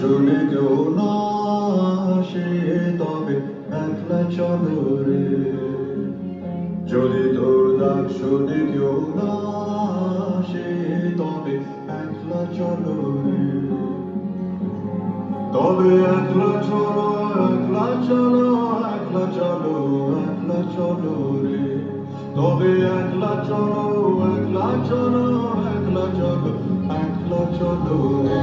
শুনে কেউ না আসে তবে একলা চলো রে। যদি তোর ডাক শুনে কেউ না আসে তবে একলা চলো রে। তবে একলা চলো, একলা চলো, একলা চলো, একলা চলো রে। তবে একলা চলো, একলা চলো, একলা চলো, একলা চলো রে।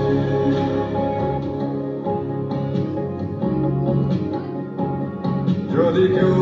যদি কেউ